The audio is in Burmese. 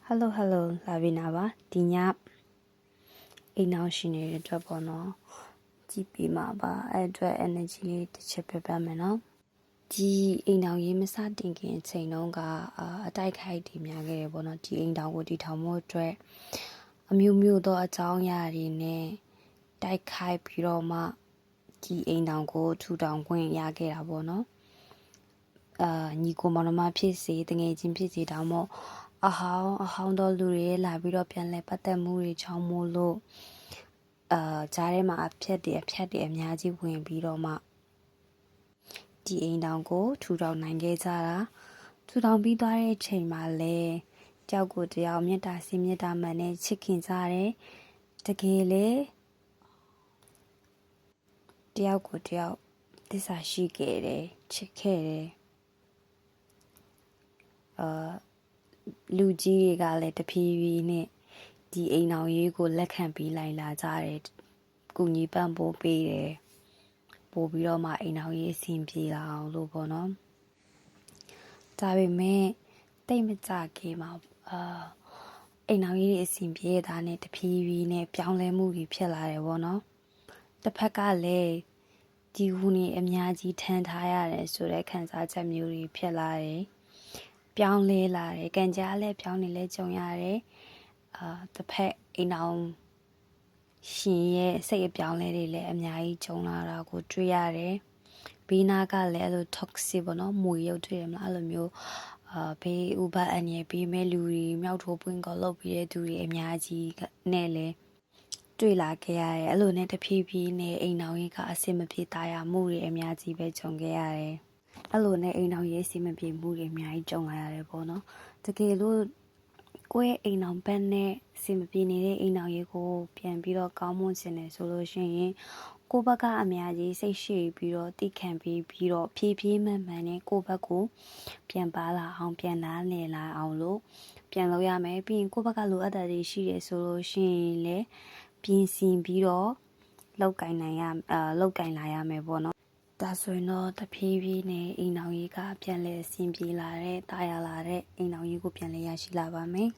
Hello လာပြီနာပါဒီညအိမ်အောင်ရှင်နေတဲ့အတွက်ပေါ့နော်ကြည့်ပြီးမှာပါအဲ့အတွက် energy လေးတစ်ချက်ပြပြမယ်နော်ဒီအိမ်အောင်ရေးမစတင်ခင်အချိန်တုန်းကအတိုက်ခိုက်တွေများခဲ့တယ်ပေါ့နော်ဒီအိမ်အောင်ကိုတီထောင်ဖို့အတွက်အမျိုးမျိုးသောအကြောင်းအရာတွေနဲ့တိုက်ခိုက်ပြီးတော့မှဒီအိမ်အောင်ကိုထူထောင်ခွင့်ရခဲ့တာပေါ့နော်ညီကိုမောင်နှမဖြစ်စေတငယ်ချင်းဖြစ်စေတောင်မို့အဟောင်းတော်လူတွေလာပြီးတော့ပြန်လဲပတ်သက်မှုတွေချောင်းမို့လို့ကြားထဲမှာအဖြတ်တွေအများကြီးဝင်ပြီးတော့မှဒီအိမ်တောင်ကိုထူထောင်နိုင်ခဲ့ကြတာထူထောင်ပြီးသွားတဲ့အချိန်မှာလဲကြောက်ကိုတယောက်မေတ္တာစင်မေတ္တာမှန်နဲ့ချစ်ခင်ကြတယ်တကယ်လေတယောက်ကိုတယောက်သစ္စာရှိခဲ့တယ်ချစ်ခဲ့တယ်လူကြီးတွေကလည်းတဖြည်းဖြည်းနဲ့ဒီအိမ်အောင်ရေးကိုလက်ခံပြီးလိုက်လာကြတယ်။ကုညီပံ့ပိုးပေးတယ်။ပို့ပြီးတော့မှအိမ်အောင်ရေးအဆင်ပြေလာအောင်လို့ပေါ့နော်။ဒါပေမဲ့တိတ်မကြခင်မှာအိမ်အောင်ရေးအဆင်ပြေတာနဲ့တဖြည်းဖြည်းနဲ့ပြောင်းလဲမှုတွေဖြစ်လာတယ်ပေါ့နော်။တစ်ဖက်ကလည်းဒီဟူနေအများကြီးထမ်းထားရတယ်ဆိုတဲ့ခံစားချက်မျိုးတွေဖြစ်လာတယ်။ပြောင်းလဲလာတယ်ကံကြားလဲပြောင်းနေလဲကြုံရတယ်တစ်ဖက်အိမ်အောင်ရှင်ရဲ့စိတ်အပြောင်းလဲတွေလည်းအများကြီးကြုံလာတာကိုတွေ့ရတယ်ဘေးနာကလည်းအဲ့လို toxic ပေါ့နော်မွေရုပ်တွေ့ရမလားအဲ့လိုမျိုးဘေးဥပအန်ရပြီးမဲ့လူတွေမြောက်ထိုးပွင့်ကောလုပ်ပြီးတဲ့သူတွေအများကြီးနဲ့လည်းတွေ့လာခဲ့ရတယ်အဲ့လိုနဲ့တဖြည်းဖြည်းနဲ့အိမ်အောင်ကြီးကအဆင်မပြေတာရမှုတွေအများကြီးပဲကြုံခဲ့ရတယ်အဲ့လိုနဲ့အိမ်အောင်ရေးစီမပြေမှုတွေအများကြီးကြုံလာရတယ်ပေါ့နော်တကယ်လို့ကိုယ့်ရဲ့အိမ်အောင်ဘက်နဲ့စီမပြေနေတဲ့အိမ်အောင်ရေးကိုပြန်ပြီးတော့ကောင်းမွန်ခြင်းနဲ့ဆိုလို့ရှိရင်ကိုယ့်ဘက်ကအများကြီးစိတ်ရှိပြီးတော့တိခံပြီးတော့ဖြည်းဖြည်းမှန်မှန်နဲ့ကိုယ့်ဘက်ကိုပြန်ပါလာအောင်ပြန်နားလည်လာအောင်လို့ပြန်လုပ်ရမယ်ပြီးရင်ကိုယ့်ဘက်ကလိုအပ်တာတွေရှိတယ်ဆိုလို့ရှိရင်လည်းပြင်ဆင်ပြီးတော့လောက်ကင်လာရမယ်ပေါ့နော်ဒါဆိုရင်တော့တဖြည်းဖြည်းနဲ့အိမ်အောင်ရေးကပြန်လဲအဆင်ပြေလာတဲ့တာယာလာတဲ့အိမ်အောင်ရေးကိုပြန်လဲရရှိလာပါမယ်